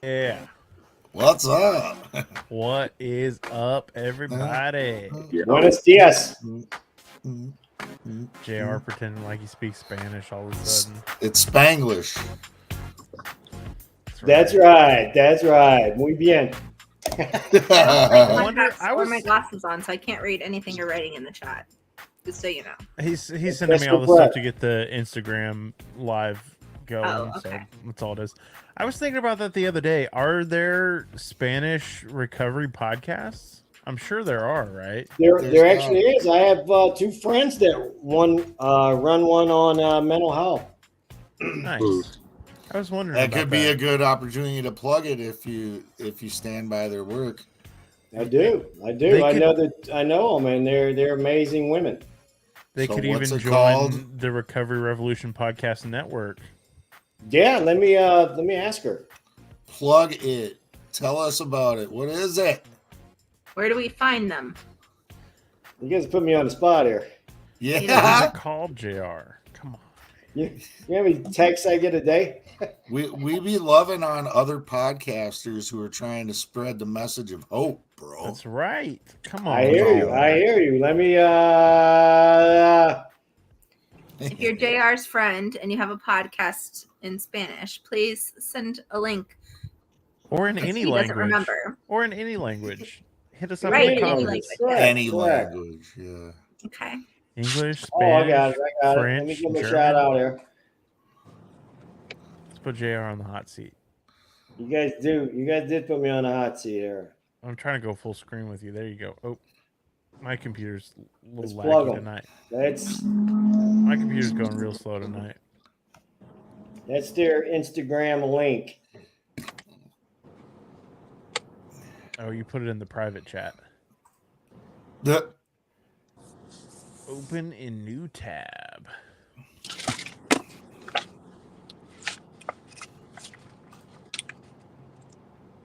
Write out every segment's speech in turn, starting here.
Yeah. What's up? What is up, everybody? Buenos dias. JR pretending like he speaks Spanish all of a sudden. It's Spanglish. That's right. That's right. Muy bien. I my glasses on, so I can't read anything you're writing in the chat. Just so you know. He's sending me all the stuff to get the Instagram live going. Oh, okay. So that's all it is. I was thinking about that the other day. Are there Spanish recovery podcasts? I'm sure there are, right? There actually is. I have two friends that run one on mental health. Nice. I was wondering. That could be a good opportunity to plug it if you stand by their work. I do. I know them, and they're amazing women. They could even join the Recovery Revolution Podcast Network. Yeah, let me ask her. Plug it. Tell us about it. What is it? Where do we find them? You guys put me on the spot here. Yeah. What is it called, JR? Come on. You know how many texts I get a day? we be loving on other podcasters who are trying to spread the message of hope, bro. That's right. Come on. I hear you. Let me if you're JR's friend and you have a podcast in Spanish, please send a link. Or in any language. Remember. Or in any language. Hit us up in the the comments. Any language, yeah. Okay. English, Spanish, I got it. French, Let me give him a German. shout out here. Let's put JR on the hot seat. You guys did put me on the hot seat here. I'm trying to go full screen with you. There you go. Oh, my computer's a little plug laggy 'em. tonight. My computer's going real slow tonight. That's their Instagram link. Oh, you put it in the private chat. Open in new tab.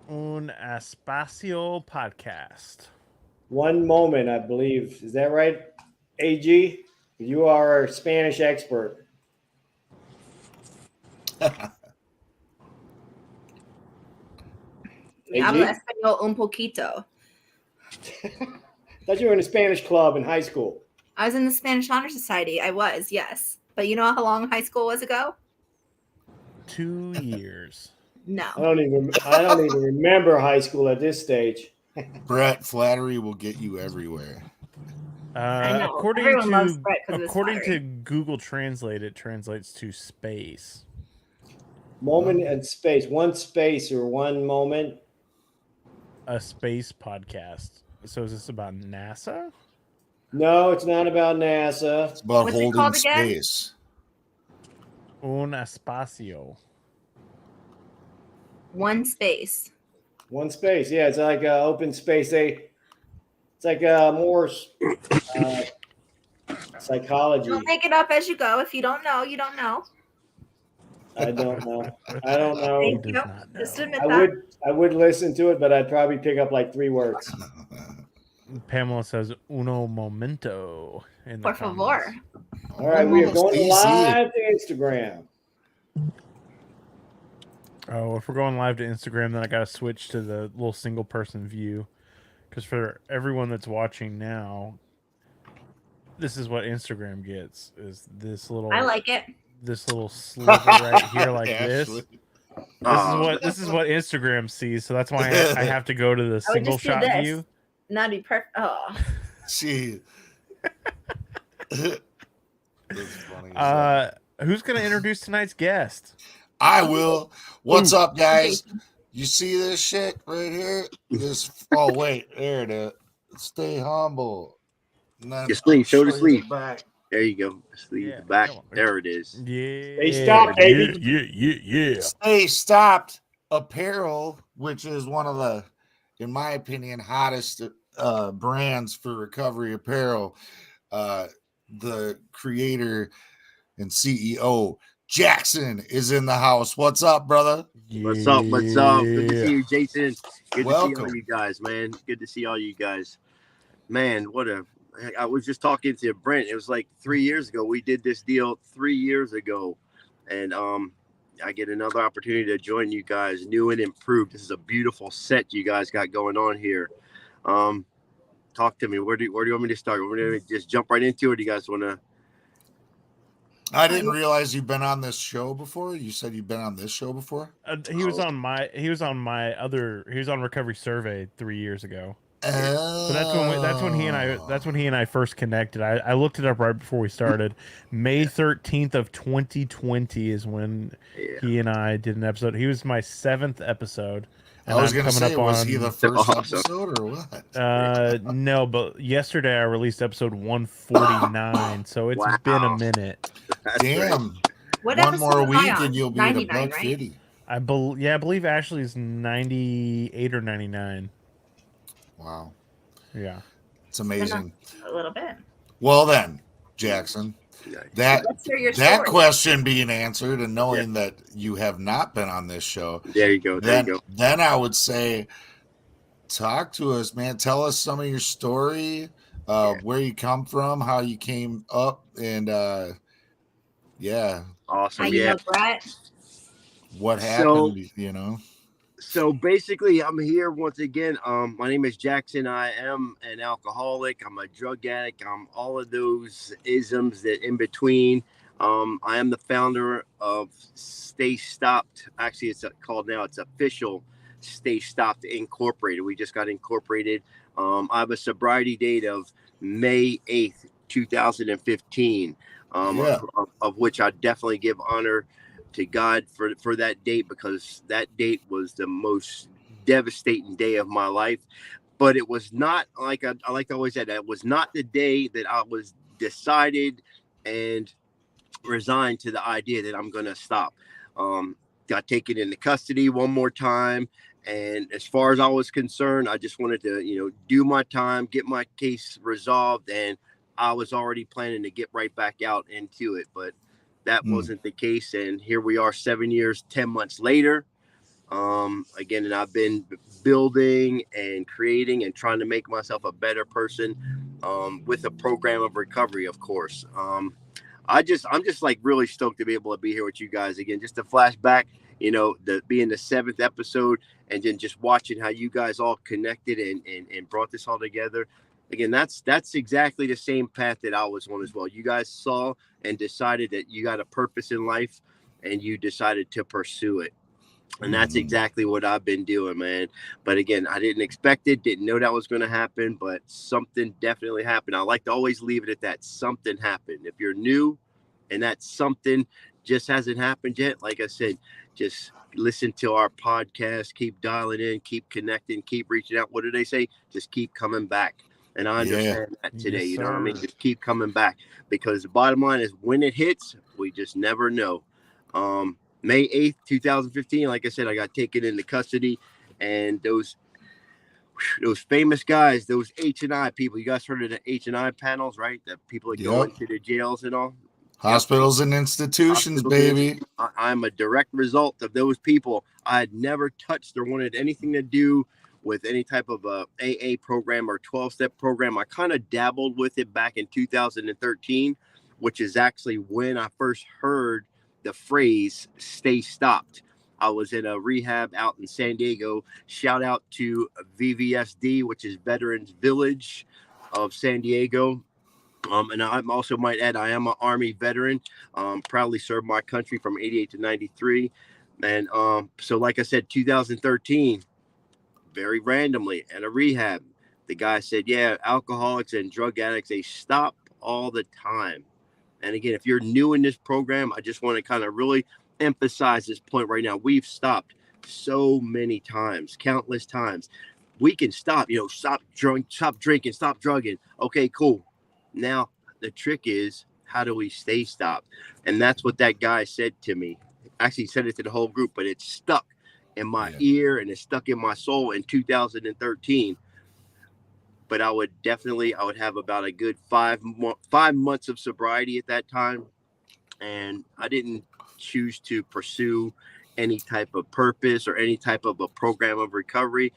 Un Espacio Podcast. One moment, I believe. Is that right, AG? You are our Spanish expert. Habla español un poquito. Thought you were in a Spanish club in high school. I was in the Spanish Honor Society. I was, yes. But you know how long high school was ago? 2 years. No. I don't even remember high school at this stage. Brett, flattery will get you everywhere. According to Google Translate, it translates to space. Moment and space. One space or one moment. A space podcast. So is this about NASA? No, it's not about NASA. It's about holding space. Un espacio. One space. One space. Yeah, it's like open space. It's like more psychology. Don't make it up as you go. If you don't know, you don't know. I don't know. I don't know. Thank you. Just admit that. I would listen to it, but I'd probably pick up like 3 words. Pamela says uno momento. Por favor. All right, we are going live to Instagram. Oh, if we're going live to Instagram, then I got to switch to the little single person view. Because for everyone that's watching now, this is what Instagram gets, is this little... I like it. This little sliver right here like this. This is what Instagram sees, so that's why I have to go to the single shot view. Not be perfect. Oh. Gee. Who's going to introduce tonight's guest? I will. What's up, guys? You see this shit right here? Oh, wait. There it is. Stay humble. Your sleeve. Show the sleeve. There you go. Sleeve the back. There it is. Yeah. StayStopped, baby. Yeah. StayStopped apparel, which is one of the, in my opinion, hottest brands for recovery apparel. The creator and CEO, Jackson, is in the house. What's up, brother? What's up? Good to see you, Jason. Good to see all you guys, man. Good to see all you guys. Man, I was just talking to Brent. It was like 3 years ago. We did this deal 3 years ago. And I get another opportunity to join you guys, new and improved. This is a beautiful set you guys got going on here. Talk to me. Where do you want me to start? Want me to just jump right into it? Or do you guys want to? I didn't realize you've been on this show before. You said you've been on this show before. He was on Recovery Survey 3 years ago. So that's when he and I first connected. I looked it up right before we started. May 13th of 2020 is when he and I did an episode. He was my 7th episode. I was going to say, was he the first episode or what? No, but yesterday I released episode 149, so it's been a minute. Damn. One more week and you'll be at $150. I believe Ashley's 98 or 99. Wow. Yeah. It's amazing. A little bit. Well then, Jackson, that question being answered and knowing that you have not been on this show. There you go. Then I would say, talk to us, man. Tell us some of your story, where you come from, how you came up, and awesome. How you know Brett? What happened, So basically, I'm here once again. My name is Jackson. I am an alcoholic. I'm a drug addict. I'm all of those isms that in between. I am the founder of StayStopped. Actually, it's official StayStopped Incorporated. We just got incorporated. I have a sobriety date of May 8th, 2015, of which I definitely give honor to God for that date, because that date was the most devastating day of my life. But it was not, like I like to always say, that was not the day that I was decided and resigned to the idea that I'm going to stop. Got taken into custody one more time. And as far as I was concerned, I just wanted to, do my time, get my case resolved. And I was already planning to get right back out into it. But that wasn't the case. And here we are 7 years, 10 months later. Again, and I've been building and creating and trying to make myself a better person with a program of recovery, of course. I'm just like really stoked to be able to be here with you guys again. Just to flash back, being the 7th episode, and then just watching how you guys all connected and brought this all together. Again, that's exactly the same path that I was on as well. You guys saw and decided that you got a purpose in life, and you decided to pursue it. And that's exactly what I've been doing, man. But again, I didn't expect it, didn't know that was going to happen, but something definitely happened. I like to always leave it at that. Something happened. If you're new and that something just hasn't happened yet, like I said, just listen to our podcast, keep dialing in, keep connecting, keep reaching out. What do they say? Just keep coming back. And I understand that today, Yes, you know what I mean? Just keep coming back, because the bottom line is when it hits, we just never know. May 8th, 2015, like I said, I got taken into custody, and those famous guys, those H&I people, you guys heard of the H&I panels, right? The people that go into the jails and all. Hospitals and institutions, baby. I'm a direct result of those people. I had never touched or wanted anything to do with any type of a AA program or 12-step program. I kind of dabbled with it back in 2013, which is actually when I first heard the phrase StayStopped. I was in a rehab out in San Diego. Shout out to VVSD, which is Veterans Village of San Diego. And I also might add, I am an Army veteran. Proudly served my country from 88 to 93. And so like I said, 2013, very randomly at a rehab, the guy said, yeah, alcoholics and drug addicts, they stop all the time. And again, if you're new in this program, I just want to kind of really emphasize this point right now. We've stopped so many times, countless times. We can stop, stop drinking, stop drugging. Okay, cool. Now, the trick is, how do we stay stopped? And that's what that guy said to me. Actually, he said it to the whole group, but it stuck in my ear and it stuck in my soul in 2013. But I would have about a good 5 months of sobriety at that time. And I didn't choose to pursue any type of purpose or any type of a program of recovery.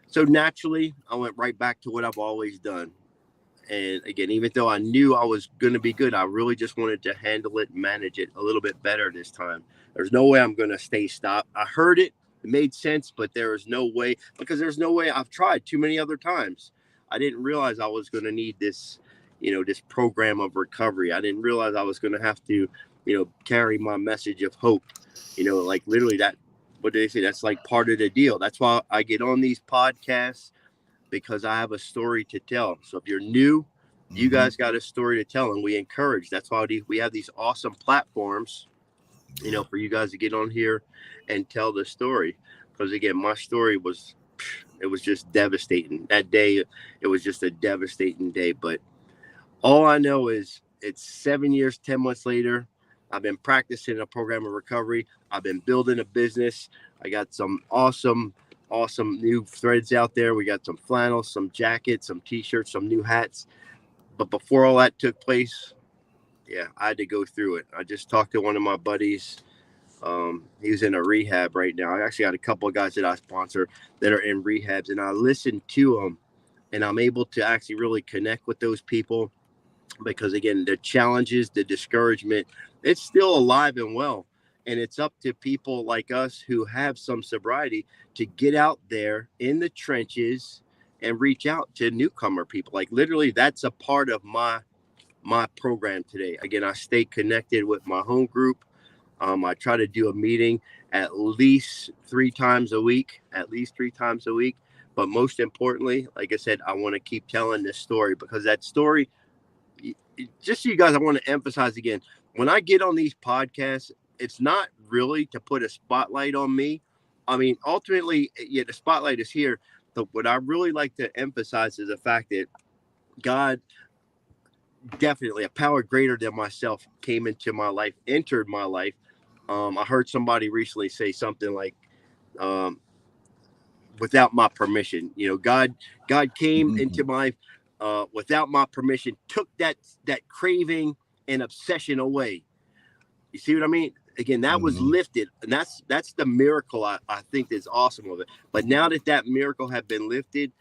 So naturally, I went right back to what I've always done. And again, even though I knew I was going to be good, I really just wanted to handle it, manage it a little bit better this time. There's no way I'm going to stay stopped. I heard it. It made sense, but there is no way, because there's no way. I've tried too many other times. I didn't realize I was going to need this, this program of recovery. I didn't realize I was going to have to, carry my message of hope, like literally that, what do they say? That's like part of the deal. That's why I get on these podcasts, because I have a story to tell. So if you're new, you guys got a story to tell, and we encourage. That's why we have these awesome platforms, for you guys to get on here and tell the story. Because again, my story was just devastating. That day, it was just a devastating day. But all I know is it's 7 years, 10 months later. I've been practicing a program of recovery. I've been building a business. I got some awesome new threads out there. We got some flannels, some jackets, some t-shirts, some new hats. But before all that took place, I had to go through it. I just talked to one of my buddies. He's in a rehab right now. I actually got a couple of guys that I sponsor that are in rehabs, and I listen to them, and I'm able to actually really connect with those people, because again, the challenges, the discouragement, it's still alive and well. And it's up to people like us who have some sobriety to get out there in the trenches and reach out to newcomer people. Like literally, that's a part of my program today. Again, I stay connected with my home group. I try to do a meeting at least 3 times a week, But most importantly, like I said, I want to keep telling this story, because that story, just so you guys, I want to emphasize again, when I get on these podcasts, it's not really to put a spotlight on me. I mean, ultimately, the spotlight is here. But what I really like to emphasize is the fact that God, definitely a power greater than myself, came into my life, entered my life. I heard somebody recently say something like, without my permission, God came into my without my permission, took that craving and obsession away. You see what I mean? Again, that was lifted, and that's the miracle I think that's awesome of it. But now that miracle had been lifted,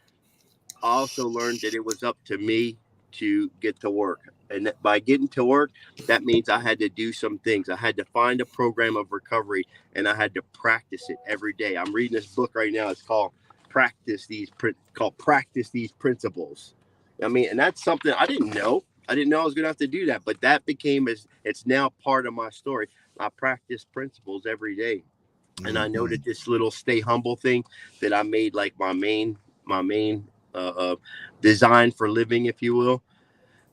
I also learned that it was up to me to get to work. And that by getting to work, that means I had to do some things. I had to find a program of recovery, and I had to practice it every day. I'm reading this book right now. It's called Practice These Principles. I mean, and that's something I didn't know. I didn't know I was going to have to do that, but that became, it's now part of my story. I practice principles every day. And I know that this little stay humble thing that I made like my main design for living, if you will,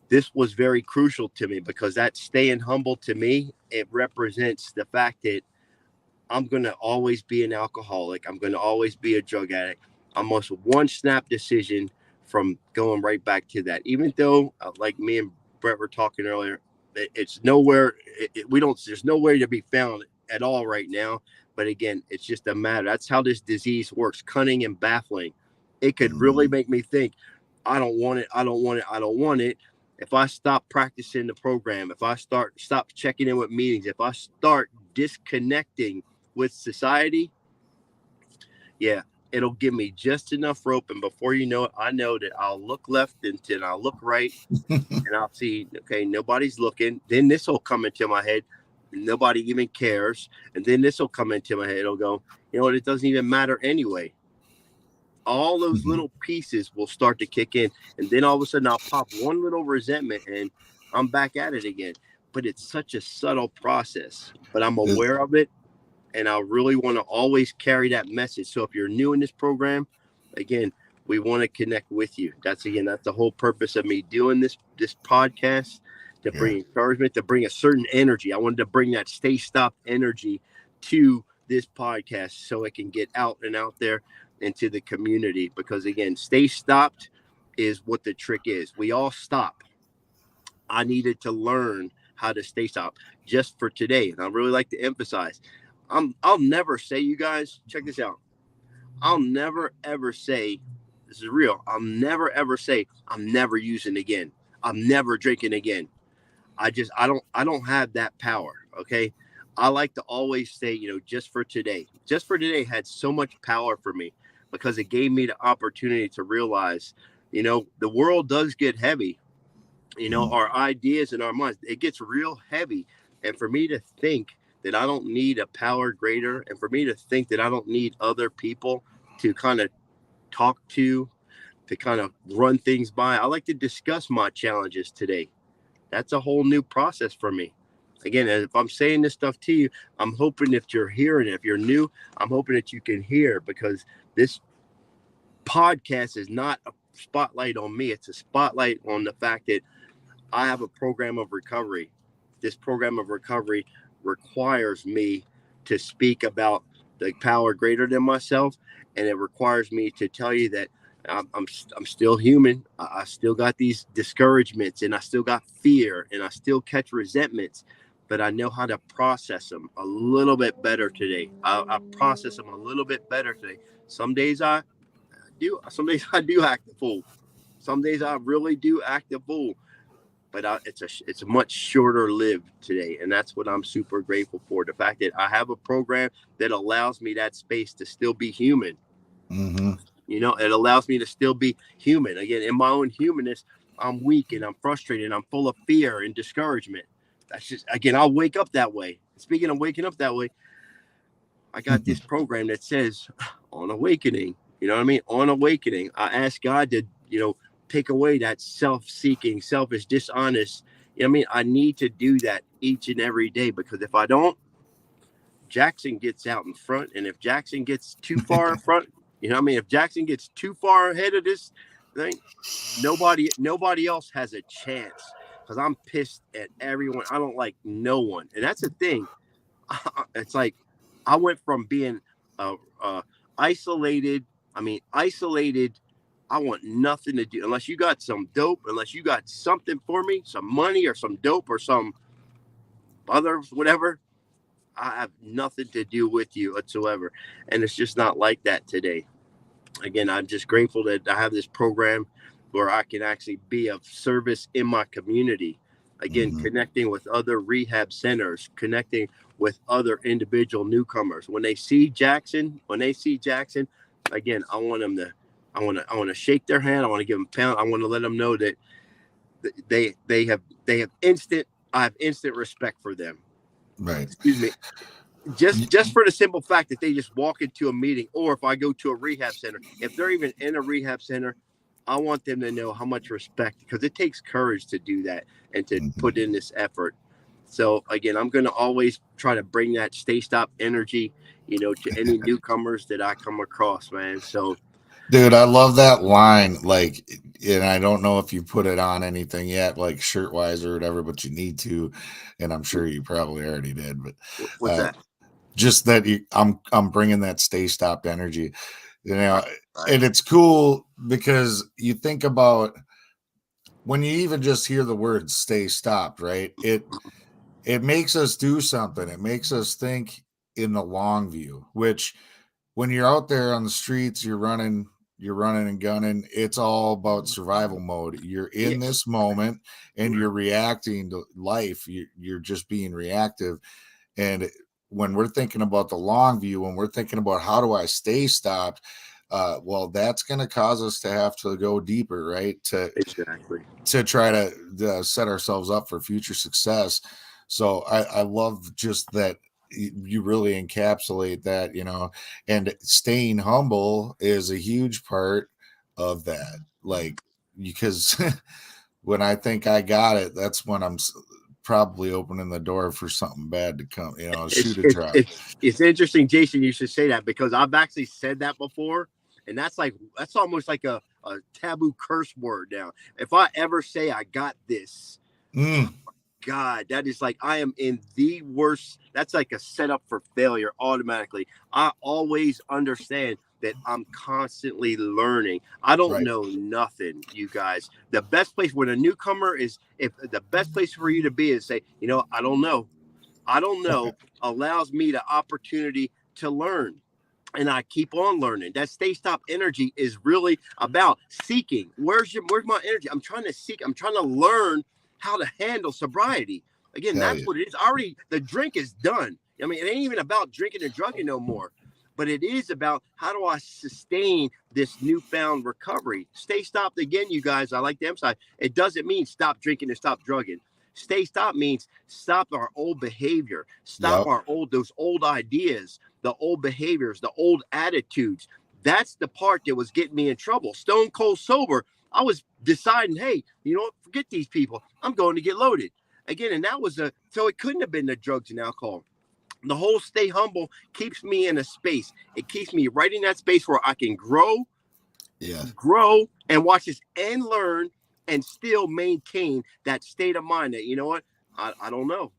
this was very crucial to me, because that staying humble to me, it represents the fact that I'm going to always be an alcoholic. I'm going to always be a drug addict. I'm almost one snap decision from going right back to that. Even though, like me and Brett were talking earlier, it's nowhere. There's nowhere to be found at all right now. But again, it's just a matter. That's how this disease works, cunning and baffling. It could really make me think, I don't want it. I don't want it. I don't want it. If I stop practicing the program, if I stop checking in with meetings, if I start disconnecting with society, it'll give me just enough rope. And before you know it, I know that I'll look left and then I'll look right and I'll see, okay, nobody's looking. Then this will come into my head. Nobody even cares. And then this will come into my head. It'll go, you know what? It doesn't even matter anyway. All those little pieces will start to kick in. And then all of a sudden I'll pop one little resentment and I'm back at it again. But it's such a subtle process, but I'm aware of it. And I really want to always carry that message. So if you're new in this program, again, we want to connect with you. That's the whole purpose of me doing this podcast, to bring encouragement, to bring a certain energy. I wanted to bring that StayStopped energy to this podcast so it can get out and out there into the community. Because again, StayStopped is what the trick is. We all stop. I needed to learn how to stay stopped just for today. And I really like to emphasize, I'll never say, you guys, check this out. I'll never, ever say, this is real. I'll never, ever say, I'm never using again. I'm never drinking again. I don't have that power. Okay. I like to always say, just for today. Just for today had so much power for me, because it gave me the opportunity to realize, the world does get heavy. You know, our ideas and our minds, it gets real heavy. And for me to think that I don't need a power greater, and for me to think that I don't need other people to kind of talk to kind of run things by, I like to discuss my challenges today. That's a whole new process for me. Again, if I'm saying this stuff to you, I'm hoping if you're hearing it, if you're new, I'm hoping that you can hear, because this podcast is not a spotlight on me. It's a spotlight on the fact that I have a program of recovery. This program of recovery requires me to speak about the power greater than myself, and it requires me to tell you that I'm still human. I still got these discouragements, and I still got fear, and I still catch resentments, but I know how to process them a little bit better today. I process them a little bit better today. Some days I do act a fool. Some days I really do act a fool, but it's a much shorter lived today, and that's what I'm super grateful for. The fact that I have a program that allows me that space to still be human. Mm-hmm. You know, it allows me to still be human. Again, in my own humanness, I'm weak and I'm frustrated and I'm full of fear and discouragement. That's just, again, I'll wake up that way. Speaking of waking up that way, I got this program that says on awakening. You know what I mean? On awakening, I ask God to, take away that self-seeking, selfish, dishonest. You know what I mean? I need to do that each and every day, because if I don't, Jackson gets out in front. And if Jackson gets too far in front, you know what I mean? If Jackson gets too far ahead of this thing, nobody else has a chance, because I'm pissed at everyone. I don't like no one. And that's the thing. It's like I went from being isolated. I want nothing to do unless you got some dope, unless you got something for me, some money or some dope or some other whatever. I have nothing to do with you whatsoever. And it's just not like that today. Again, I'm just grateful that I have this program where I can actually be of service in my community. Again, connecting with other rehab centers, connecting with other individual newcomers. When they see Jackson, again, I want to shake their hand. I want to give them a pound. I want to let them know that I have instant respect for them. Right. Excuse me. Just for the simple fact that they just walk into a meeting, or if I go to a rehab center, if they're even in a rehab center, I want them to know how much respect, because it takes courage to do that and to put in this effort. So again, I'm going to always try to bring that StayStopped energy, to any newcomers that I come across, man. So, dude, I love that line. Like, and I don't know if you put it on anything yet, like shirt wise or whatever, but you need to, and I'm sure you probably already did. But what's that? Just that I'm bringing that StayStopped energy, right. And it's cool because you think about when you even just hear the word StayStopped, right? It makes us do something. It makes us think in the long view, which when you're out there on the streets, you're running and gunning. It's all about survival mode. You're in this moment and you're reacting to life. You're just being reactive. And when we're thinking about the long view, when we're thinking about how do I stay stopped, well, that's going to cause us to have to go deeper, right? To try to set ourselves up for future success. So I love just that you really encapsulate that, and staying humble is a huge part of that. Like, because when I think I got it, that's when I'm probably opening the door for something bad to come, shoot a drop. It's interesting, Jason, you should say that, because I've actually said that before, and that's almost like a taboo curse word now. If I ever say I got this, God, that is like I am in the worst. That's like a setup for failure automatically. I always understand that I'm constantly learning. I don't know nothing, you guys. The best place when a newcomer is, if the best place for you to be is say, I don't know, allows me the opportunity to learn. And I keep on learning. That StayStopped energy is really about seeking. Where's my energy? I'm trying to seek. I'm trying to learn how to handle sobriety. Again, that's what it is. Already, the drink is done. I mean, it ain't even about drinking and drugging no more. but it is about how do I sustain this newfound recovery. Stay stopped again, you guys. I like to emphasize it doesn't mean stop drinking and stop drugging. Stay stopped means stop our old behavior, stop Yep. those old ideas, the old behaviors, the old attitudes. That's the part that was getting me in trouble. Stone cold sober, I was deciding, hey, you know what? Forget these people. I'm going to get loaded again. And that was so it couldn't have been the drugs and alcohol. The whole stay humble keeps me in a space. It keeps me right in that space where I can grow and watch this and learn and still maintain that state of mind that, you know what, I don't know.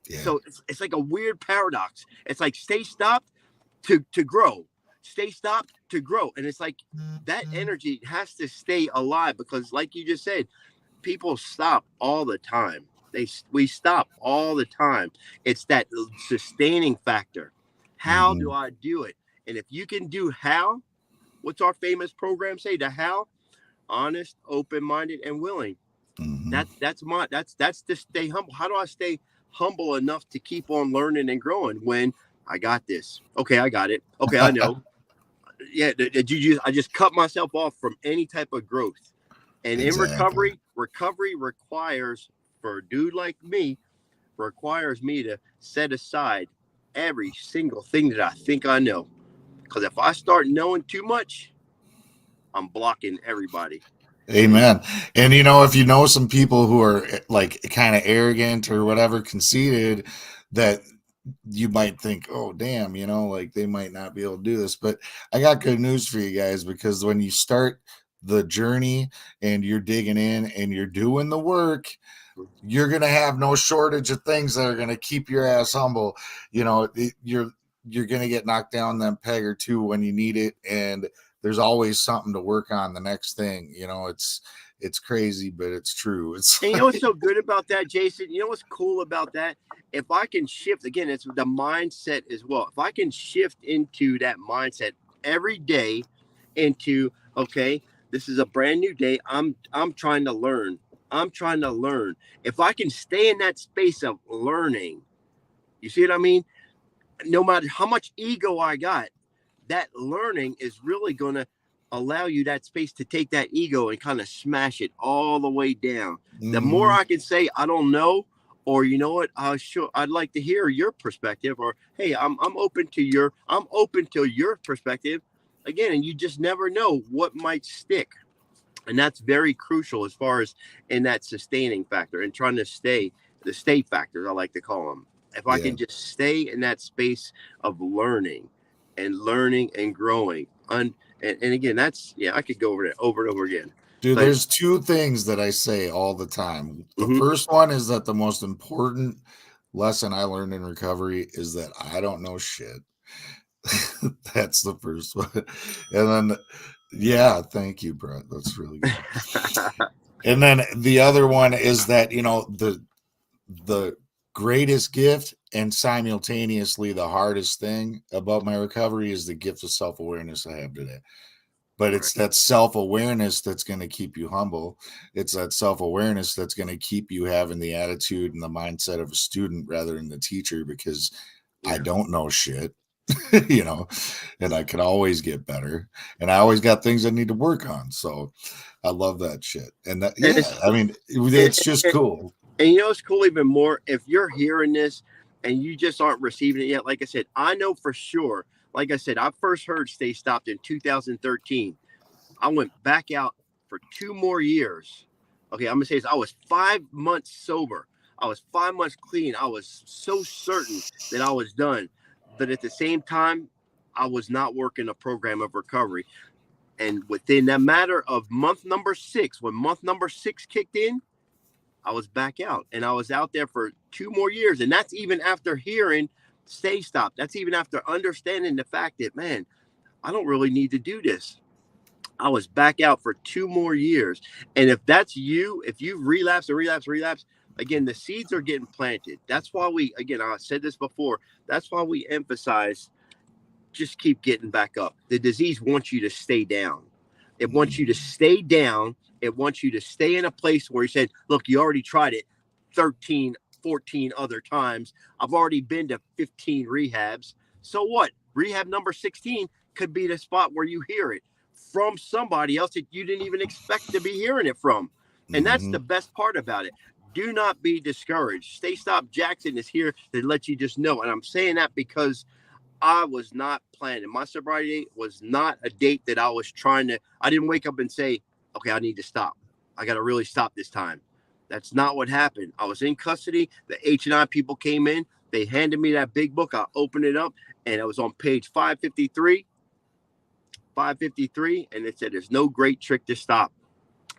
Yeah. So it's like a weird paradox. It's like stay stopped to grow, stay stopped to grow. And it's like that energy has to stay alive, because like you just said, people stop all the time. We stop all the time. It's that sustaining factor. How do I do it? And if you can do how, what's our famous program say? The how: honest, open-minded, and willing. That's to stay humble. How do I stay humble enough to keep on learning and growing when I got this? Okay, I got it. Okay, I know. Yeah, I just cut myself off from any type of growth. And Exactly. in recovery requires, for a dude like me, requires me to set aside every single thing that I think I know. Because if I start knowing too much, I'm blocking everybody. Amen. And you know, if you know some people who are like kind of arrogant or whatever, conceited, that you might think, oh damn, you know, like they might not be able to do this. But I got good news for you guys, because when you start the journey and you're digging in and you're doing the work, you're gonna have no shortage of things that are gonna keep your ass humble. You know, you're gonna get knocked down that peg or two when you need it, and there's always something to work on the next thing. You know, it's crazy, but it's true. It's And you know what's so good about that, Jason? You know what's cool about that? If I can shift, again, it's the mindset as well. If I can shift into that mindset every day into, okay, this is a brand new day. I'm trying to learn. I'm trying to learn. If I can stay in that space of learning, you see what I mean? No matter how much ego I got, that learning is really going to allow you that space to take that ego and kind of smash it all the way down. The more I can say, I don't know, or you know what, I'd like to hear your perspective, or hey, I'm open to your perspective again. And you just never know what might stick. And that's very crucial as far as in that sustaining factor and trying to stay the state factors, I like to call them. If I can just stay in that space of learning and growing. And again, that's, I could go over it over and over again. Dude, But there's two things that I say all the time. The first one is that the most important lesson I learned in recovery is that I don't know shit. That's the first one. And then, yeah, thank you, Brett. That's really good. And then the other one is that, you know, the greatest gift and simultaneously the hardest thing about my recovery is the gift of self-awareness I have today. But it's that self-awareness that's going to keep you humble. It's that self-awareness that's going to keep you having the attitude and the mindset of a student rather than the teacher, because I don't know shit, you know, and I can always get better. And I always got things I need to work on. So I love that shit. And that, I mean, it's just cool. And you know, it's cool even more if you're hearing this and you just aren't receiving it yet. Like I said, I know for sure. Like I said, I first heard Stay Stopped in 2013. I went back out for 2 more years. Okay, I'm going to say this. I was 5 months sober. I was 5 months clean. I was so certain that I was done. But at the same time, I was not working a program of recovery. And within that matter of month number 6, when month number 6 kicked in, I was back out. And I was out there for 2 more years. And that's even after hearing Stay Stopped. That's even after understanding the fact that, man, I don't really need to do this. I was back out for 2 more years. And if that's you, if you've relapsed, again, the seeds are getting planted. That's why I said this before, that's why we emphasize just keep getting back up. The disease wants you to stay down. It wants you to stay down. It wants you to stay in a place where you said, look, you already tried it 13, 14 other times. I've already been to 15 rehabs. So what? rehab number 16 could be the spot where you hear it from somebody else that you didn't even expect to be hearing it from. And that's the best part about it. Do not be discouraged. StayStopped Jackson is here to let you just know. And I'm saying that because I was not planning. My sobriety date was not a date that I was trying to. I didn't wake up and say, okay, I need to stop. I got to really stop this time. That's not what happened. I was in custody. The H&I people came in. They handed me that big book. I opened it up, and it was on page 553. 553, and it said, there's no great trick to stop.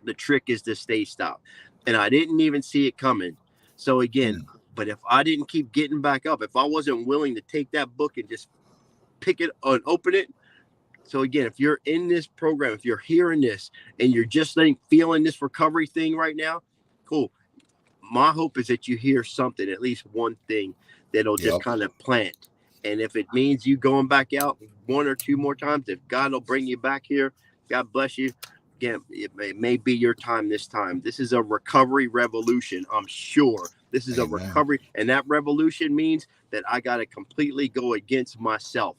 The trick is to stay stopped. And I didn't even see it coming. So again, but if I didn't keep getting back up, if I wasn't willing to take that book and just pick it and open it. So again, if you're in this program, if you're hearing this and you're just feeling this recovery thing right now, cool. My hope is that you hear something, at least one thing that'll just kind of plant. And if it means you going back out 1 or 2 more times, if God will bring you back here, God bless you. Again, it may be your time this time. This is a recovery revolution. I'm sure this is a recovery. And that revolution means that I got to completely go against myself.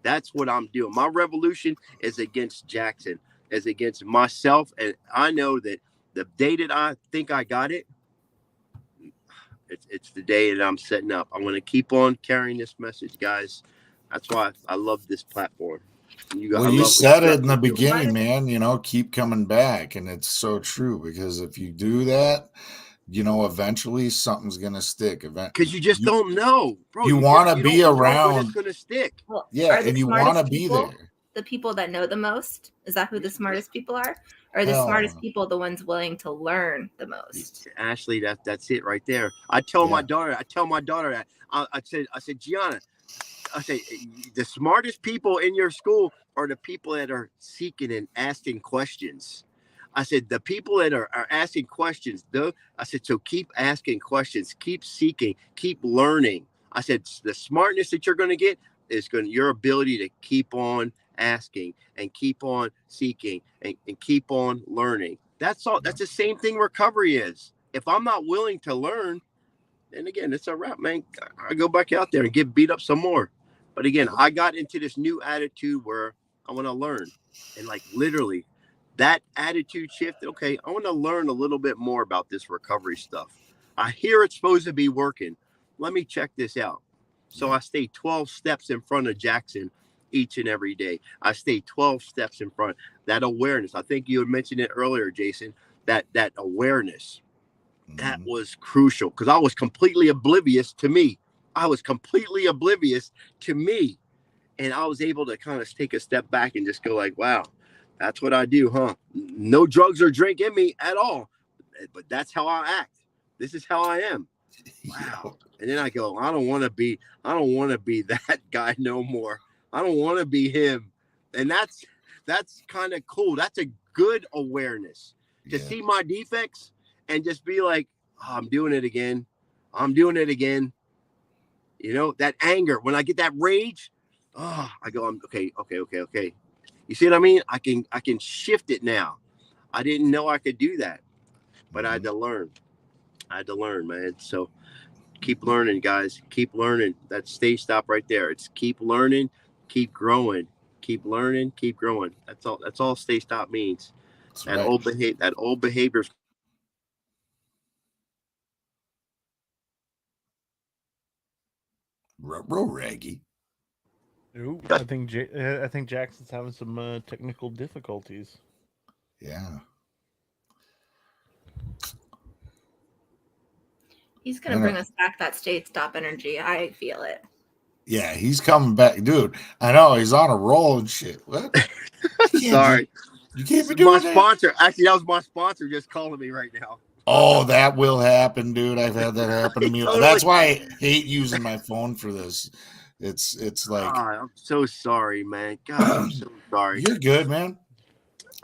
That's what I'm doing. My revolution is against Jackson, is against myself. And I know that the day that I think I got it, it's the day that I'm setting up. I'm going to keep on carrying this message, guys. That's why I love this platform. You said it in the beginning, man, keep coming back. And it's so true, because if you do that, eventually something's going to stick. Because you just don't know, bro. You want to be around. It's going to stick. Well, and you want to be there. The people that know the most? Is that who the smartest people are? Or are the smartest people the ones willing to learn the most? Ashley, that's it right there. I tell my daughter that. I said, Gianna, I say the smartest people in your school are the people that are seeking and asking questions. I said, the people that are asking questions, though, I said, so keep asking questions, keep seeking, keep learning. I said, the smartness that you're going to get is your ability to keep on asking and keep on seeking and keep on learning. That's all. That's the same thing recovery is. If I'm not willing to learn, then again, it's a wrap, man. I go back out there and get beat up some more. But again, I got into this new attitude where I want to learn. And like literally that attitude shift. Okay, I want to learn a little bit more about this recovery stuff. I hear it's supposed to be working. Let me check this out. So I stay 12 steps in front of Jackson each and every day. I stay 12 steps in front. That awareness. I think you had mentioned it earlier, Jason, that awareness. That was crucial because I was completely oblivious to me. And I was able to kind of take a step back and just go like, wow, that's what I do, huh? No drugs or drink in me at all. But that's how I act. This is how I am. Wow. And then I go, I don't want to be that guy no more. I don't want to be him. And that's kind of cool. That's a good awareness to see my defects and just be like, oh, I'm doing it again. That anger, when I get that rage, I go, I'm okay. You see what I mean? I can shift it now. I didn't know I could do that, but I had to learn. Man. So keep learning, guys. Keep learning. That's StayStopped right there. It's keep learning, keep growing, keep learning, keep growing. That's all StayStopped means. That old behavior. Real raggy. Ooh, I think Jackson's having some technical difficulties. Yeah. He's gonna bring us back that StayStopped energy. I feel it. Yeah, he's coming back, dude. I know he's on a roll and shit. What? Sorry, you can't be doing my sponsor. Actually, that was my sponsor just calling me right now. Oh, that will happen, dude. I've had that happen to me. Totally. That's why I hate using my phone for this. It's like, I'm so sorry, man. God, I'm so sorry. You're good, man.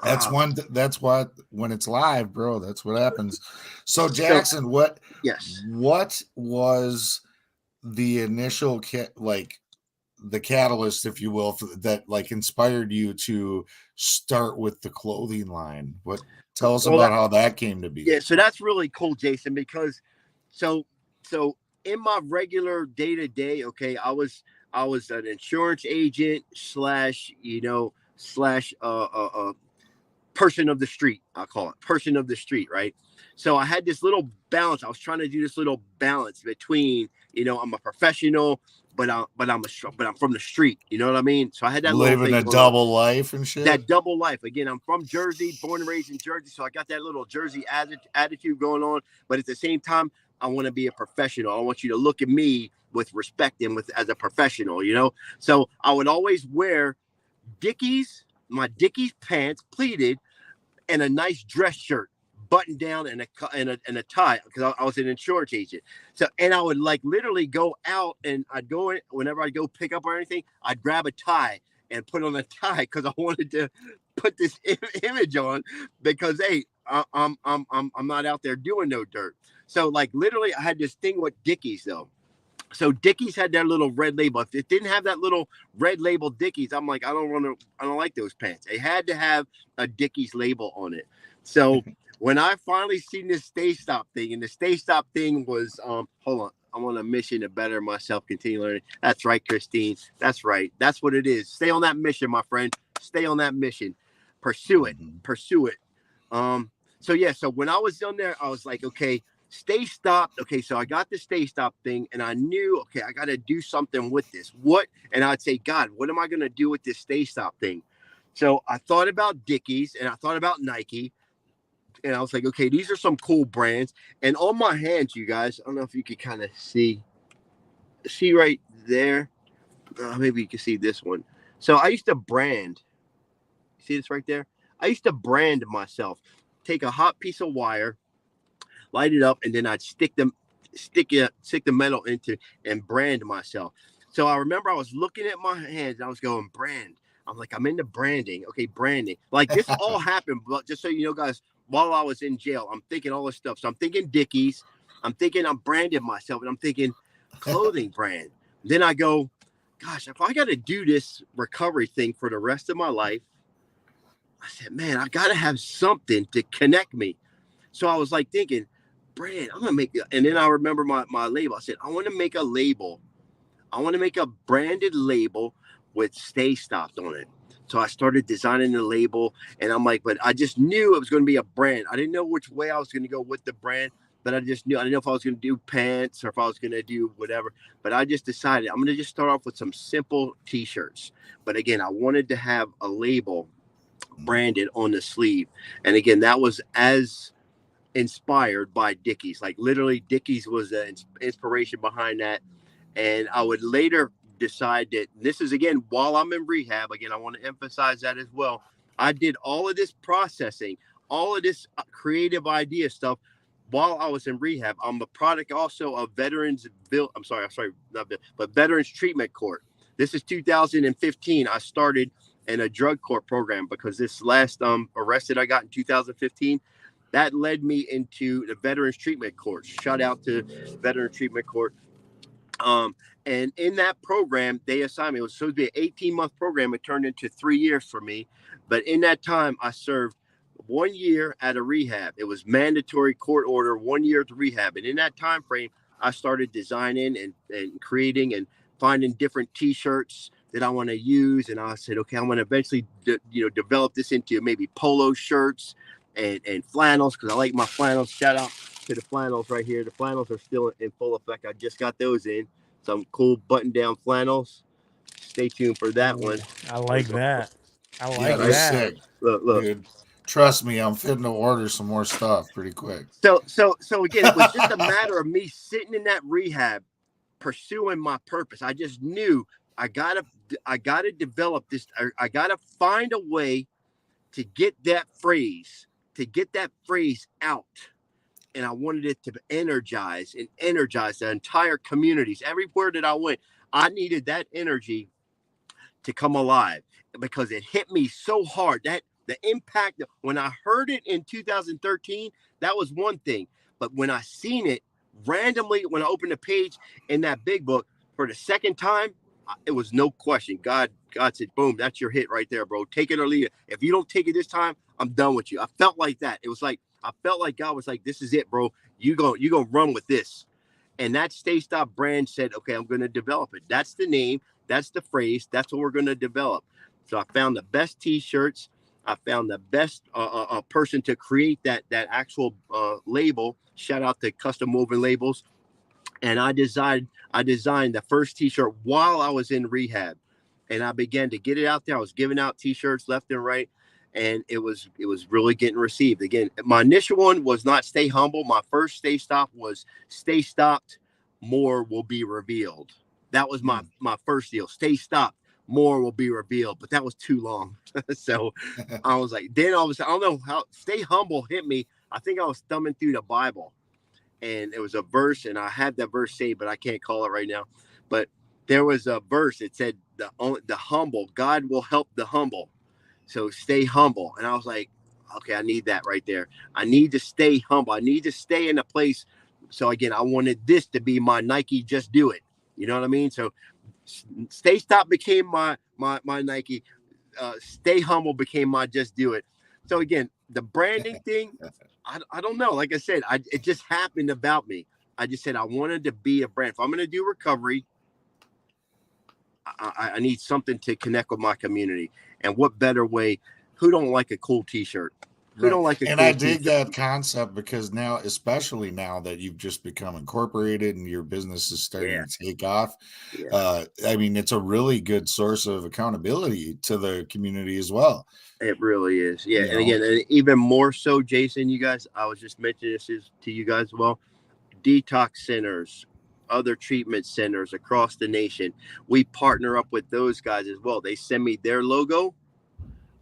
That's that's why when it's live, bro, that's what happens. So Jackson, what was the initial the catalyst, if you will, that inspired you to start with the clothing line? Tell us about how that came to be. Yeah, so that's really cool, Jason, because so in my regular day-to-day, okay, I was I was an insurance agent slash, person of the street. I'll call it person of the street, right? So I had this little balance. I was trying to do this little balance between, I'm a professional, but I'm from the street. You know what I mean? So I had that little living thing a going on. double life and shit. That double life. Again, I'm from Jersey, born and raised in Jersey, so I got that little Jersey attitude going on. But at the same time, I want to be a professional. I want you to look at me with respect and as a professional, So I would always wear my Dickies pants, pleated, and a nice dress shirt, button down, and a tie, because I was an insurance agent. So, and I would like literally go out, and I'd go in whenever I'd go pick up or anything, I'd grab a tie and put on a tie because I wanted to put this image on, because hey, I'm not out there doing no dirt. So like literally, I had this thing with Dickies though. So Dickies had their little red label. If it didn't have that little red label Dickies, I'm like, I don't like those pants. It had to have a Dickies label on it. So when I finally seen this StayStopped thing, and the StayStopped thing was, hold on, I'm on a mission to better myself, continue learning. That's right, Christine. That's right. That's what it is. Stay on that mission, my friend. Stay on that mission. Pursue it. Pursue it. So yeah, so when I was on there, I was like, okay, StayStopped. Okay, so I got the StayStopped thing, and I knew, okay, I got to do something with this. What? And I'd say, God, what am I going to do with this StayStopped thing? So I thought about Dickies, and I thought about Nike, and I was like, okay, these are some cool brands. And on my hands, you guys, I don't know if you could kind of see right there. Maybe you can see this one. So I used to brand. See this right there? I used to brand myself. Take a hot piece of wire, light it up, and then I'd stick the metal into and brand myself. So I remember I was looking at my hands and I was going, brand. I'm like, I'm into branding. Okay, branding. Like this all happened, but just so you know, guys, while I was in jail, I'm thinking all this stuff. So I'm thinking Dickies. I'm thinking I'm branding myself, and I'm thinking clothing brand. Then I go, gosh, if I got to do this recovery thing for the rest of my life, I said, man, I got to have something to connect me. So I was like thinking, brand, I'm going to make it. And then I remember my label. I said, I want to make a label. I want to make a branded label with StayStopped on it. So I started designing the label, and I'm like, but I just knew it was going to be a brand. I didn't know which way I was going to go with the brand, but I just knew. I didn't know if I was going to do pants or if I was going to do whatever. But I just decided I'm going to just start off with some simple T-shirts. But again, I wanted to have a label branded on the sleeve. And again, that was as inspired by Dickies. Like literally, Dickies was the inspiration behind that. And I would later decide that this is, again, while I'm in rehab, again, I want to emphasize that as well. I did all of this processing, all of this creative idea stuff while I was in rehab. I'm a product also of Veterans Treatment Court. This is 2015. I started in a drug court program because this last arrest that I got in 2015, that led me into the Veterans Treatment Court. Shout out to Veterans Treatment Court. And in that program, they assigned me. It was supposed to be an 18-month program. It turned into 3 years for me. But in that time, I served 1 year at a rehab. It was mandatory court order, 1 year to rehab. And in that time frame, I started designing and creating and finding different T-shirts that I want to use. And I said, okay, I'm going to eventually develop this into maybe polo shirts and flannels, because I like my flannels. Shout out to the flannels right here. The flannels are still in full effect. I just got those in. Some cool button-down flannels. Stay tuned for that one. I like that. I like Yeah, that's sick. Look. Dude, trust me, I'm fitting to order some more stuff pretty quick. So again, it was just a matter of me sitting in that rehab, pursuing my purpose. I just knew I gotta develop this. I gotta find a way to get that phrase out. And I wanted it to energize the entire communities. Everywhere that I went, I needed that energy to come alive, because it hit me so hard. That the impact, when I heard it in 2013, that was one thing. But when I seen it randomly, when I opened the page in that big book for the second time, it was no question. God said, boom, that's your hit right there, bro. Take it or leave it. If you don't take it this time, I'm done with you. I felt like that. It was like, I felt like God was like, this is it, bro. You gonna run with this. And that StayStopped brand said, okay, I'm going to develop it. That's the name. That's the phrase. That's what we're going to develop. So I found the best T-shirts. I found the best person to create that actual label. Shout out to Custom Woven Labels. And I designed the first T-shirt while I was in rehab, and I began to get it out there. I was giving out T-shirts left and right, and it was really getting received. Again, my initial one was not Stay Humble. My first StayStopped was StayStopped, More Will Be Revealed. That was my first deal. StayStopped, More Will Be Revealed, but that was too long. So I was like, then all of a sudden, I don't know how Stay Humble hit me. I think I was thumbing through the Bible, and it was a verse, and I had that verse saved, but I can't call it right now. But there was a verse that said, the humble, God will help the humble. So stay humble. And I was like, okay, I need that right there. I need to stay humble. I need to stay in a place. So again, I wanted this to be my Nike, just do it. You know what I mean? So StayStopped became my Nike. Stay Humble became my just do it. So again, the branding thing, I don't know. Like I said, it just happened about me. I just said I wanted to be a brand. If I'm going to do recovery, I need something to connect with my community. And what better way? Who don't like a cool T-shirt? Who don't like a and cool I dig T-shirt? that concept, because now, especially now that you've just become incorporated and your business is starting to take off, I mean, it's a really good source of accountability to the community as well. It really is. Yeah. You And again, and even more so, Jason, you guys, I was just mentioning this to you guys as well. Detox centers, other treatment centers across the nation. We partner up with those guys as well. They send me their logo.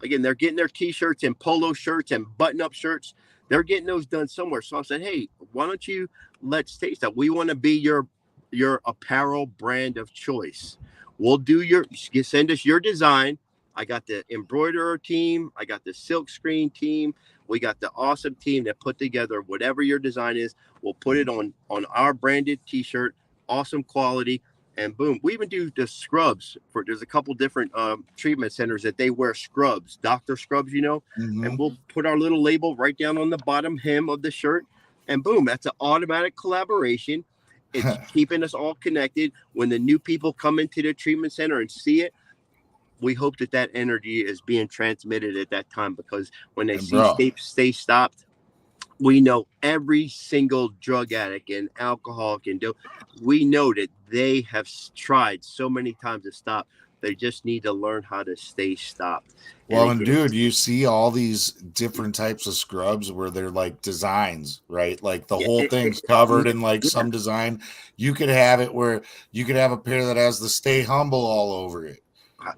Again, they're getting their T-shirts and polo shirts and button-up shirts. They're getting those done somewhere. So I said, hey, why don't you let's taste that? We want to be your apparel brand of choice. We'll do send us your design. I got the embroiderer team. I got the silk screen team. We got the awesome team that put together whatever your design is. We'll put it on our branded T-shirt, awesome quality. And boom, we even do the scrubs. There's a couple different treatment centers that they wear scrubs, doctor scrubs, and we'll put our little label right down on the bottom hem of the shirt. And boom, that's an automatic collaboration. It's keeping us all connected. When the new people come into the treatment center and see it, we hope that energy is being transmitted at that time, because when they see StayStopped, we know every single drug addict and alcoholic we know that they have tried so many times to stop. They just need to learn how to stay stopped. Well, and dude, you see all these different types of scrubs where they're like designs, right? Like the whole thing's covered in like some design. You could have it where you could have a pair that has the Stay Humble all over it.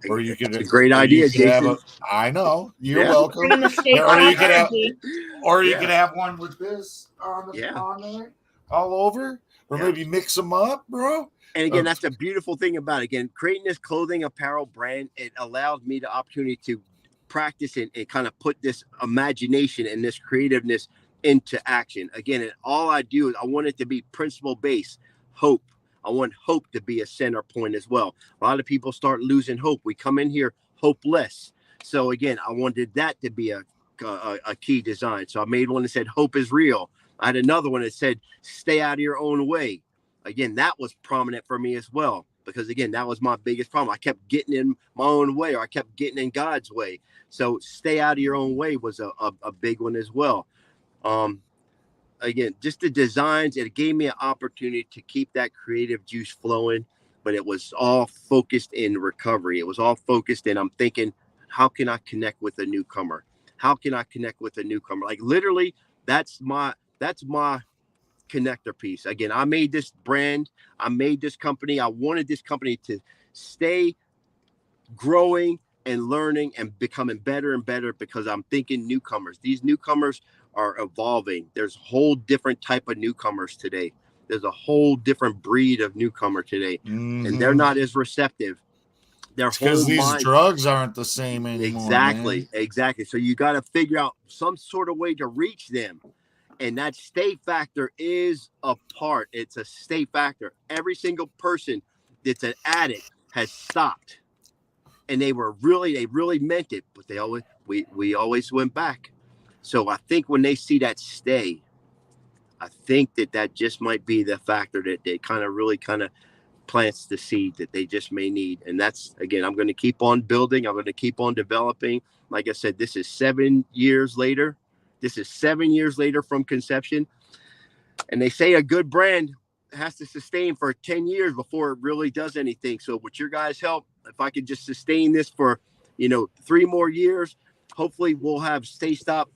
Or you could, it's a great idea, Jason. I know, you're welcome. Or you could have one with this on there all over, or maybe mix them up, bro. And again, that's a beautiful thing about it. Again, creating this clothing apparel brand, it allowed me the opportunity to practice and kind of put this imagination and this creativeness into action. Again, and all I do is I want it to be principle based, hope. I want hope to be a center point as well. A lot of people start losing hope. We come in here hopeless. So again, I wanted that to be a key design. So I made one that said hope is real. I had another one that said stay out of your own way. Again, that was prominent for me as well, because again, that was my biggest problem. I kept getting in my own way, or I kept getting in God's way. So stay out of your own way was a big one as well. Again, just the designs, it gave me an opportunity to keep that creative juice flowing, but it was all focused in recovery. It was all focused in, I'm thinking, how can I connect with a newcomer? How can I connect with a newcomer? Like literally, that's my connector piece. Again, I made this brand. I made this company. I wanted this company to stay growing and learning and becoming better and better, because I'm thinking newcomers. These newcomers are evolving. There's a whole different type of newcomers today. There's a whole different breed of newcomer today, and they're not as receptive. Because these drugs aren't the same anymore. Exactly. So you got to figure out some sort of way to reach them. And that stay factor is a part. It's a stay factor. Every single person that's an addict has stopped. And they really meant it, but we always went back. So I think when they see that stay, I think that just might be the factor that they kind of plants the seed that they just may need. And that's, again, I'm going to keep on building. I'm going to keep on developing. Like I said, this is 7 years later. This is 7 years later from conception. And they say a good brand has to sustain for 10 years before it really does anything. So with your guys' help, if I could just sustain this for, 3 more years, hopefully we'll have StayStopped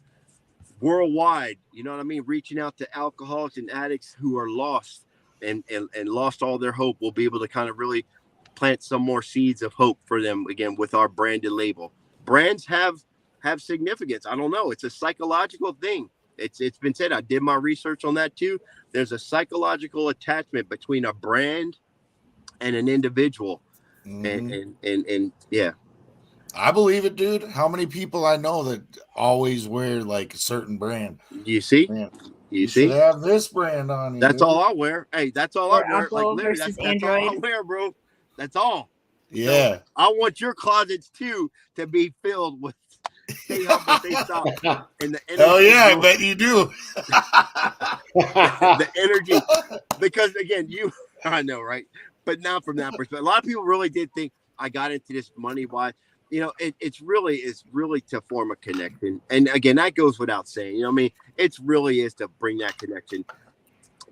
worldwide, you know what I mean? Reaching out to alcoholics and addicts who are lost and lost all their hope. We'll be able to kind of really plant some more seeds of hope for them again with our branded label. Brands have significance. I don't know. It's a psychological thing. It's been said. I did my research on that too. There's a psychological attachment between a brand and an individual. And yeah. I believe it, dude. How many people I know that always wear like a certain brand? You see? Man, you see? should have this brand on you. That's dude. all I wear. Hey, that's all Or I wear. Apple Like literally, versus that's all I Android. wear, bro. That's all. Yeah. So I want your closets too to be filled with Stay Humble, Stay Stopped, and the energy. Oh yeah, I bet you do. the energy, because again, I know, right? But not from that perspective. A lot of people really did think I got into this money. Why? It's really to form a connection. And again, that goes without saying. I mean, it really is to bring that connection.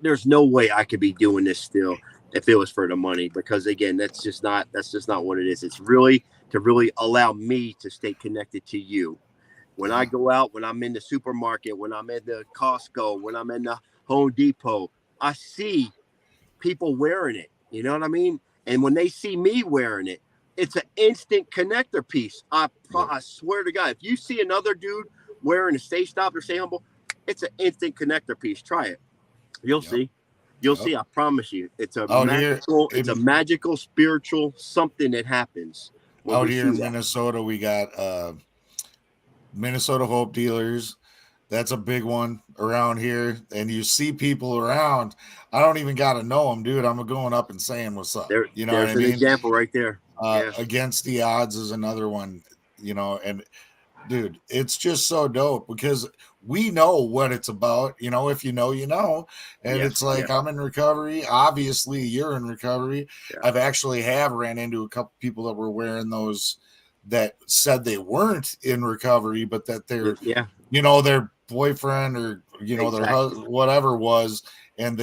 There's no way I could be doing this still if it was for the money, because again, that's just not what it is. It's really to really allow me to stay connected to you. When I go out, when I'm in the supermarket, when I'm at the Costco, when I'm in the Home Depot, I see people wearing it. You know what I mean? And when they see me wearing it, it's an instant connector piece. I swear to God, if you see another dude wearing a StayStopped or Stay Humble, it's an instant connector piece. Try it. You'll see. You'll see. I promise you. It's a magical, spiritual something that happens. Out here in Minnesota, we got Minnesota Hope Dealers. That's a big one around here. And you see people around. I don't even got to know them, dude. I'm going up and saying what's up. You know what I mean? There's an example right there. Against the Odds is another one, and dude, it's just so dope because we know what it's about. If you know, you know. And it's like, I'm in recovery. Obviously, you're in recovery. Yeah. I've actually ran into a couple people that were wearing those that said they weren't in recovery, but that they're, their boyfriend or, their husband, whatever was, and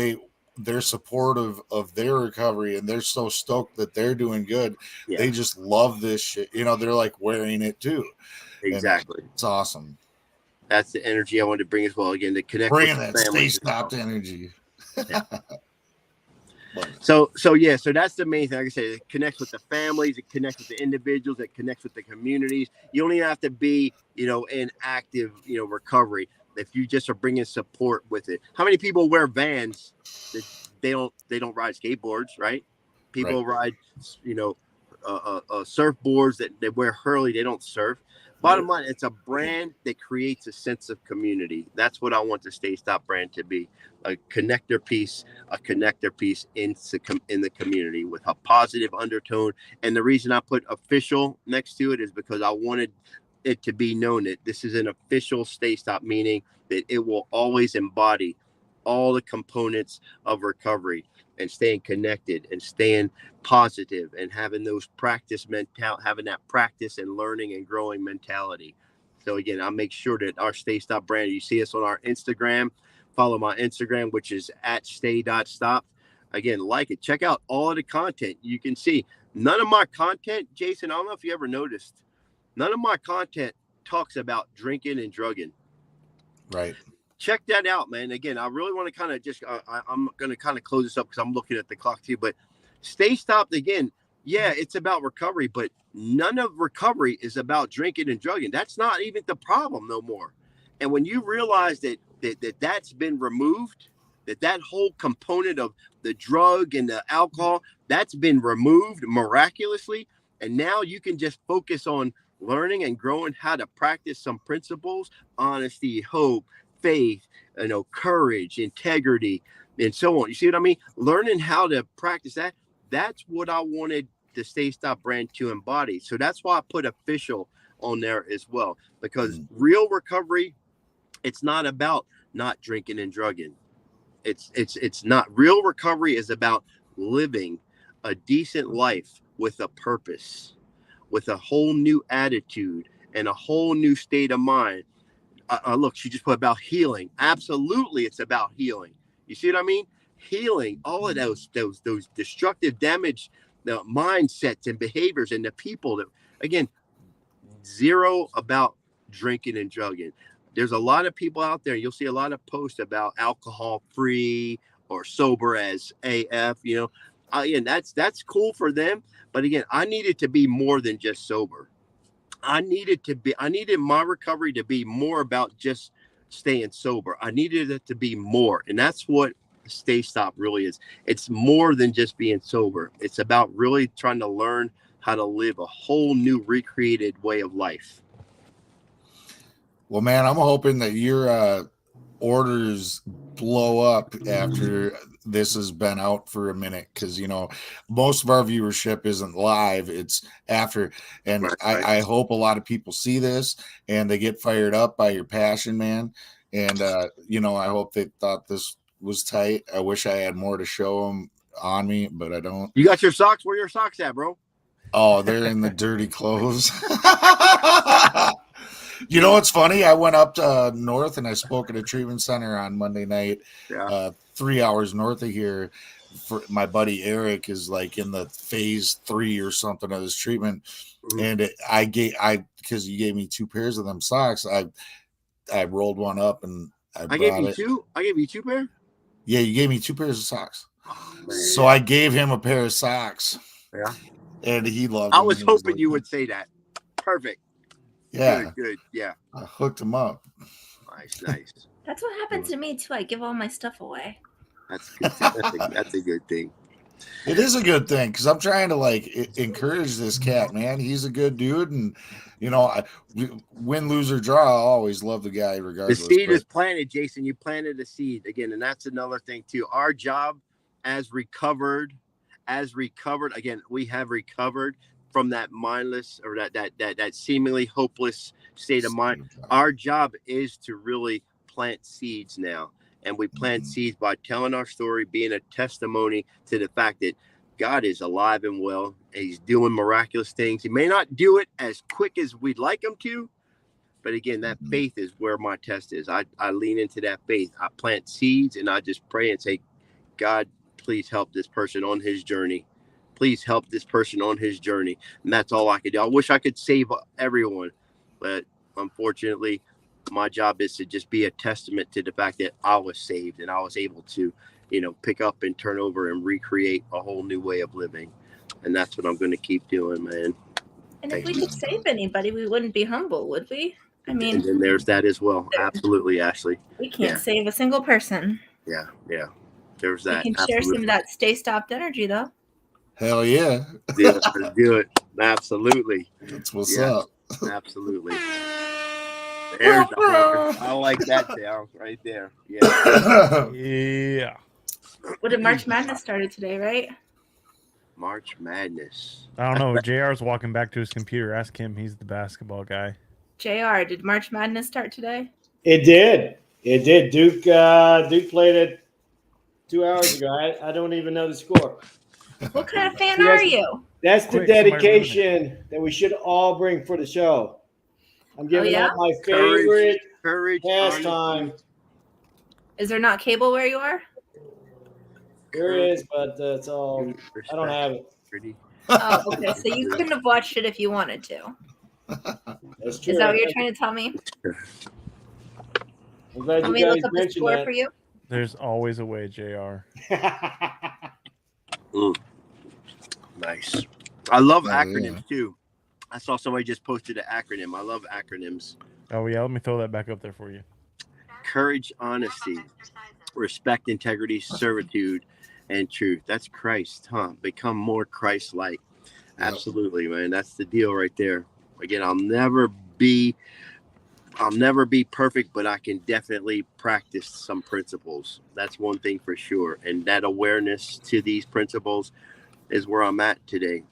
they're supportive of their recovery and they're so stoked that they're doing good. Yeah. They just love this shit. They're like wearing it too. Exactly. And it's awesome. That's the energy I wanted to bring as well. Again, to connect bringing with that StayStopped energy. Yeah. So that's the main thing. Like I said, it connects with the families, it connects with the individuals, it connects with the communities. You don't even have to be, in active, recovery. If you just are bringing support with it. How many people wear Vans that they don't ride skateboards, right? People ride, surfboards that they wear Hurley, they don't surf. Bottom line, it's a brand that creates a sense of community. That's what I want the StayStopped brand to be. A connector piece in the community with a positive undertone. And the reason I put official next to it is because I wanted it to be known that this is an official StayStopped, meaning that it will always embody all the components of recovery and staying connected and staying positive and having those having that practice and learning and growing mentality. So again, I'll make sure that our StayStopped brand, you see us on our Instagram, follow my Instagram, which is @stay.stopped. Again, like it, check out all of the content. You can see none of my content, Jason, I don't know if you ever noticed, none of my content talks about drinking and drugging. Right. Check that out, man. Again, I really want to kind of just, I'm going to kind of close this up because I'm looking at the clock too, but StayStopped, again, yeah, it's about recovery, but none of recovery is about drinking and drugging. That's not even the problem no more. And when you realize that's been removed, that whole component of the drug and the alcohol, that's been removed miraculously. And now you can just focus on learning and growing how to practice some principles, honesty, hope, faith, courage, integrity, and so on. You see what I mean? Learning how to practice that. That's what I wanted the StayStopped brand to embody. So that's why I put official on there as well, because real recovery, it's not about not drinking and drugging. It's not. Real recovery is about living a decent life with a purpose, with a whole new attitude and a whole new state of mind. Look, she just put about healing. Absolutely, it's about healing. You see what I mean? Healing all of those destructive damage, the mindsets and behaviors and the people that, again, zero about drinking and drugging. There's a lot of people out there. You'll see a lot of posts about alcohol free or sober as AF. You know, again, that's cool for them. But again, I needed to be more than just sober. I needed my recovery to be more about just staying sober. I needed it to be more. And that's what StayStopped really is. It's more than just being sober. It's about really trying to learn how to live a whole new recreated way of life. Well, man, I'm hoping that your orders blow up after this has been out for a minute, because you know most of our viewership isn't live, it's after, and Right. I hope a lot of people see this and they get fired up by your passion, man. And you know, I hope they thought this was tight. I wish I had more to show them on me, but I don't. You got your socks? Where are your socks at, bro? Oh, they're in the dirty clothes. You know what's funny? I went up to north and I spoke at a treatment center on Monday night, 3 hours north of here. For my buddy Eric is like in the phase 3 or something of his treatment, and because you gave me 2 pairs of them socks, I rolled one up and I gave you two. I gave you 2 pair. Yeah, you gave me 2 pairs of socks, Oh, so I gave him a pair of socks. Yeah, and he loved. I was hoping you would say that. Perfect. Yeah, good. Yeah, I hooked him up. Nice. That's what happens to me too. I give all my stuff away. That's good. That's a good thing. It is a good thing, because I'm trying to like encourage this cat, man. He's a good dude, and you know, win, lose or draw, I always love the guy regardless. The seed is planted, Jason. You planted a seed again, and that's another thing too. Our job as recovered, again, we have recovered from that mindless or that seemingly hopeless state of mind. Our job is to really plant seeds now. And we plant seeds by telling our story, being a testimony to the fact that God is alive and well. And he's doing miraculous things. He may not do it as quick as we'd like him to. But again, that faith is where my test is. I lean into that faith. I plant seeds and I just pray and say, God, please help this person on his journey. Please help this person on his journey. And that's all I could do. I wish I could save everyone. But unfortunately, my job is to just be a testament to the fact that I was saved and I was able to, you know, pick up and turn over and recreate a whole new way of living. And that's what I'm going to keep doing, man. And if we could save anybody, we wouldn't be humble, would we? I mean, and then there's that as well. Absolutely, Ashley. We can't save a single person. Yeah. There's that. We can share some of that StayStopped energy, though. Hell yeah. Let's do it. Absolutely. That's what's up. Absolutely. There's I like that sound right there. Yeah. Yeah. What did March Madness started today, right? March Madness. I don't know. JR's walking back to his computer. Ask him. He's the basketball guy. JR, did March Madness start today? It did. Duke played it 2 hours ago. I don't even know the score. What kind of fan are you? That's the dedication that we should all bring for the show. I'm giving up my favorite pastime. Is there not cable where you are? There is, but it's all. I don't have it. Oh, okay. So you couldn't have watched it if you wanted to. That's true. Is that what you're trying to tell me? I'm glad Let me you look guys up the mentioned score that. for you. There's always a way, JR. Nice. I love acronyms too. I saw somebody just posted an acronym. I love acronyms. Oh yeah, let me throw that back up there for you. Courage, honesty, respect, integrity, servitude, and truth. That's Christ, huh? Become more Christ-like. Absolutely, man. That's the deal right there. Again, I'll never be perfect, but I can definitely practice some principles. That's one thing for sure. And that awareness to these principles is where I'm at today.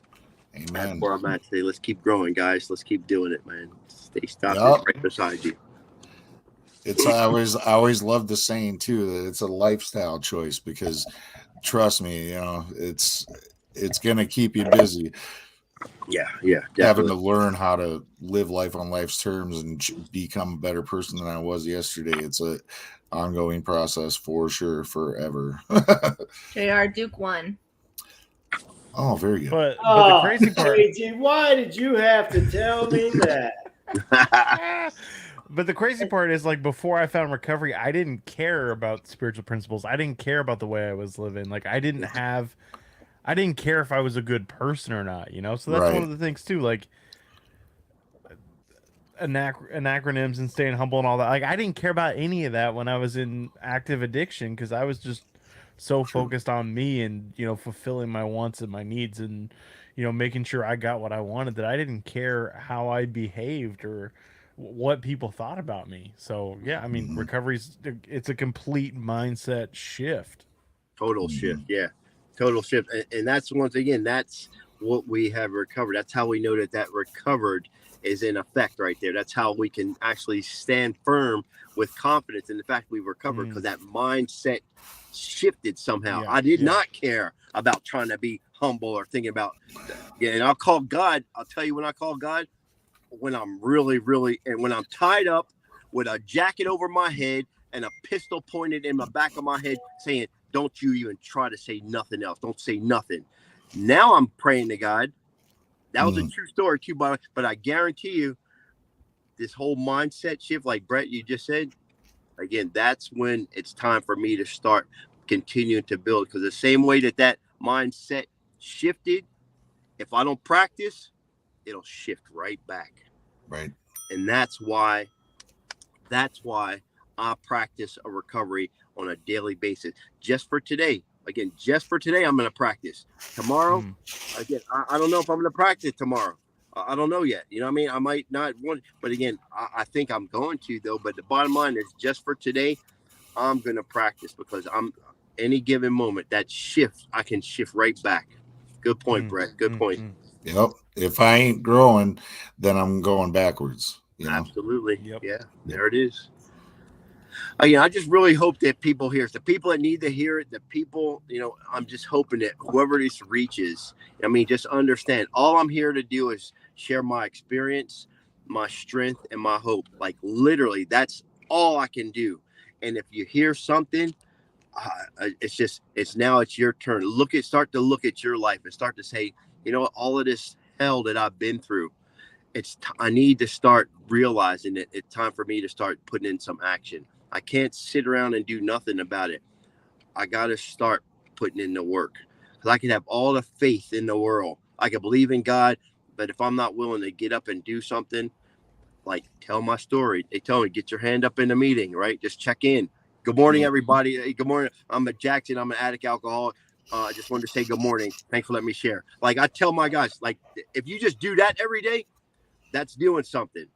Amen. That's where I'm at today. Let's keep growing, guys. Let's keep doing it, man. StayStopped right beside you. It's I always love the saying too that it's a lifestyle choice, because trust me, you know, it's going to keep you busy. Yeah, definitely. Having to learn how to live life on life's terms and become a better person than I was yesterday. It's a ongoing process for sure, forever. JR Duke won. Oh, very good. But the crazy part, JT, why did you have to tell me that? but the crazy part is, like, before I found recovery, I didn't care about spiritual principles. I didn't care about the way I was living. Like, I didn't care if I was a good person or not, you know? So that's one of the things too, like acronyms and staying humble and all that. Like, I didn't care about any of that when I was in active addiction, because I was just so focused on me and, you know, fulfilling my wants and my needs and, you know, making sure I got what I wanted, that I didn't care how I behaved or what people thought about me. So yeah, I mean, recovery's, it's a complete mindset shift. Total shift. Yeah. Total shift. And that's, once again, that's what we have recovered. That's how we know that recovered is in effect right there. That's how we can actually stand firm with confidence in the fact we recovered, because that mindset shifted somehow. I did not care about trying to be humble or thinking about, and I'll call God. I'll tell you when I call God, when I'm really, and when I'm tied up with a jacket over my head and a pistol pointed in the back of my head saying, don't you even try to say nothing else. Don't say nothing. Now I'm praying to God. That was a true story too, but I guarantee you, this whole mindset shift, like Brett, you just said, again, that's when it's time for me to start continuing to build. Because the same way that mindset shifted, if I don't practice, it'll shift right back. Right. And that's why I practice a recovery on a daily basis. Just for today. Again, just for today, I'm going to practice. Tomorrow, again, I don't know if I'm going to practice tomorrow. I don't know yet. You know what I mean? I might not want, but again, I think I'm going to, though. But the bottom line is, just for today, I'm going to practice, because I'm any given moment, that shift, I can shift right back. Good point, Brett. Good point. Yep. If I ain't growing, then I'm going backwards. You know? Absolutely. Yep. Yeah, there it is. Again, I just really hope that people hear it. The people that need to hear it, the people, you know, I'm just hoping that whoever this reaches, I mean, just understand, all I'm here to do is share my experience, my strength, and my hope. Like, literally, that's all I can do. And if you hear something, it's your turn. Start to look at your life and start to say, you know what, all of this hell that I've been through, I need to start realizing that it's time for me to start putting in some action. I can't sit around and do nothing about it. I got to start putting in the work, because I can have all the faith in the world. I can believe in God, but if I'm not willing to get up and do something, like tell my story, they tell me, get your hand up in the meeting, right? Just check in. Good morning, everybody. Hey, good morning. I'm a Jackson. I'm an addict, alcoholic. I just wanted to say good morning. Thanks for letting me share. Like, I tell my guys, like, if you just do that every day, that's doing something.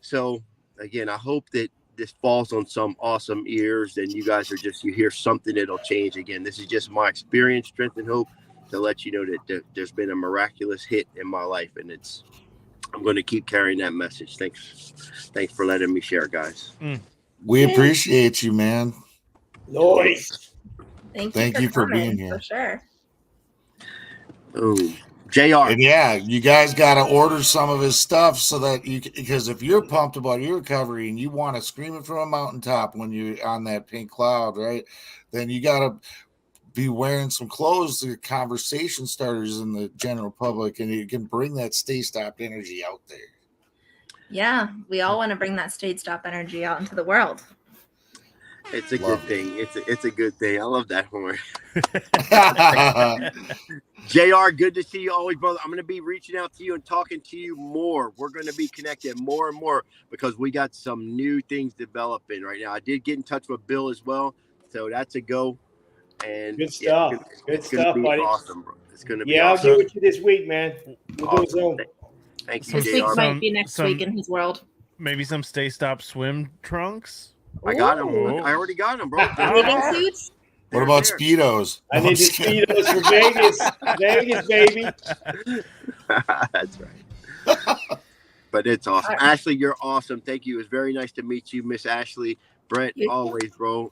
So again, I hope that this falls on some awesome ears, and you guys you hear something that'll change. Again, this is just my experience, strength, and hope to let you know that there's been a miraculous hit in my life, and I'm going to keep carrying that message. Thanks for letting me share, guys. We appreciate you, man. Noise. Thank you for being here. For sure. Oh, JR. And yeah, you guys got to order some of his stuff so that because if you're pumped about your recovery and you want to scream it from a mountaintop when you're on that pink cloud, right? Then you got to be wearing some clothes to conversation starters in the general public, and you can bring that StayStopped energy out there. Yeah, we all want to bring that StayStopped energy out into the world. It's a good thing. It's a good thing. I love that horn. JR, good to see you always, brother. I'm going to be reaching out to you and talking to you more. We're going to be connected more and more, because we got some new things developing right now. I did get in touch with Bill as well, so that's a go. And good stuff. Good stuff, buddy. Awesome, bro. It's going to be I'll awesome. get with you this week, man. We'll do it soon. Thank you, This JR. week might be next week in his world. Maybe some StayStopped swim trunks. I got them. I already got them, bro. Bathing suits? What about Speedos? I need the Speedos for Vegas. Vegas, baby. That's right. But it's awesome. Ashley, you're awesome. Thank you. It was very nice to meet you, Miss Ashley. Brett, always, bro.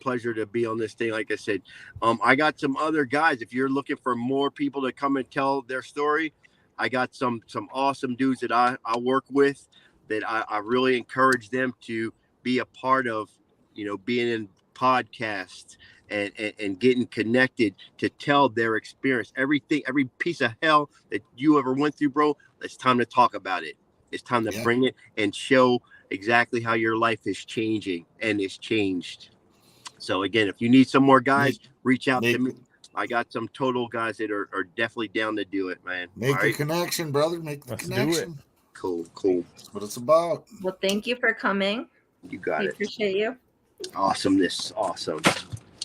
pleasure to be on this thing. Like I said, I got some other guys. If you're looking for more people to come and tell their story, I got some awesome dudes that I work with that I really encourage them to be a part of, being in podcasts and getting connected to tell their experience. Everything, every piece of hell that you ever went through, bro, it's time to talk about it. It's time to bring it and show exactly how your life is changing and is changed. So again, if you need some more guys, reach out to me. I got some total guys that are definitely down to do it, man. Make the connection, brother. Make the connection. Cool. That's what it's about. Well, thank you for coming. You got it. Appreciate you. Awesomeness. Awesome.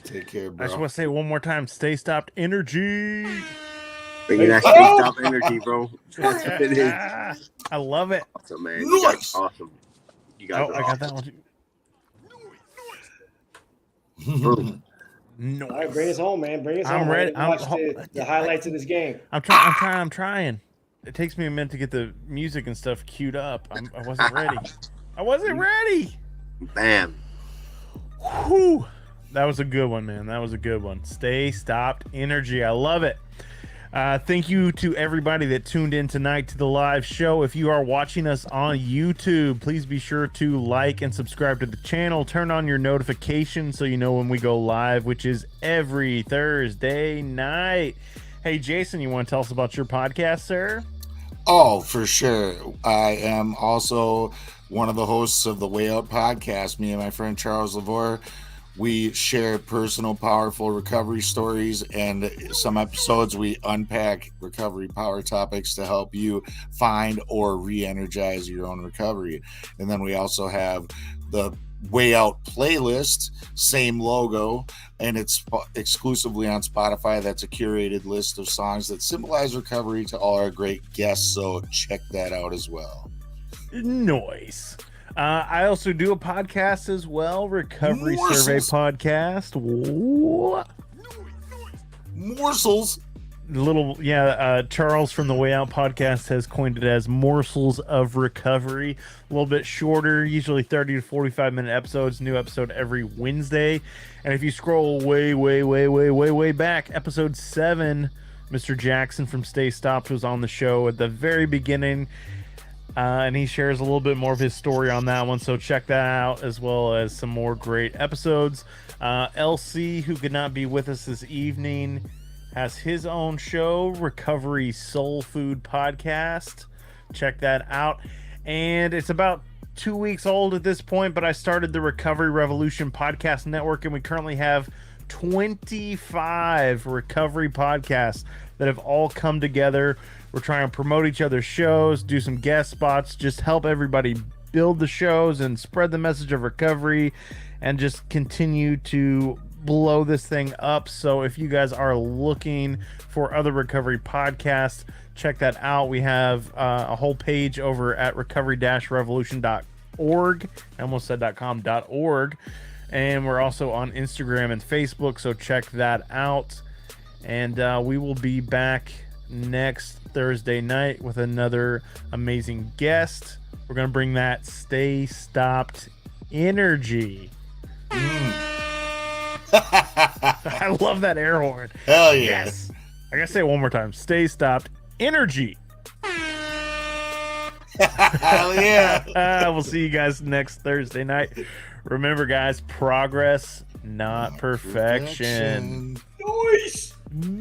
Take care, bro. I just want to say one more time, StayStopped energy. Bringing that StayStopped energy, bro. That's what it is. I love it. Awesome, man. Nice. Awesome. You guys I got that one too. All right, bring us home, man. Bring us home. I'm ready. Watch the highlights of this game. I'm trying. It takes me a minute to get the music and stuff queued up. I wasn't ready. Bam. Whew. That was a good one, man. That was a good one. StayStopped energy. I love it. Thank you to everybody that tuned in tonight to the live show. If you are watching us on YouTube, please be sure to like and subscribe to the channel. Turn on your notifications so you know when we go live, which is every Thursday night. Hey, Jason, you want to tell us about your podcast, sir? Oh, for sure. I am also one of the hosts of the Way Out podcast. Me and my friend Charles Lavore, we share personal, powerful recovery stories, and some episodes we unpack recovery power topics to help you find or re-energize your own recovery. And then we also have the Way Out playlist, same logo, and it's exclusively on Spotify. That's a curated list of songs that symbolize recovery to all our great guests, so check that out as well. Nice. I also do a podcast as well, Recovery Survey Podcast. What? Morsels. Charles from the Way Out podcast has coined it as Morsels of Recovery. A little bit shorter, usually 30 to 45 minute episodes. New episode every Wednesday. And if you scroll way back, episode 7, Mr. Jackson from StayStopped was on the show at the very beginning. And he shares a little bit more of his story on that one, so check that out, as well as some more great episodes. LC, who could not be with us this evening, has his own show, Recovery Soul Food Podcast. Check that out. And it's about 2 weeks old at this point, but I started the Recovery Revolution Podcast Network, and we currently have 25 recovery podcasts that have all come together. We're trying to promote each other's shows, do some guest spots, just help everybody build the shows and spread the message of recovery, and just continue to blow this thing up. So if you guys are looking for other recovery podcasts, check that out. We have a whole page over at recovery-revolution.org. I almost said .com.org. And we're also on Instagram and Facebook, so check that out. And we will be back next Thursday night with another amazing guest. We're going to bring that StayStopped energy. I love that air horn. Hell yeah. Yes. I got to say it one more time. StayStopped energy. Hell yeah. We'll see you guys next Thursday night. Remember, guys, progress, not perfection. Nice.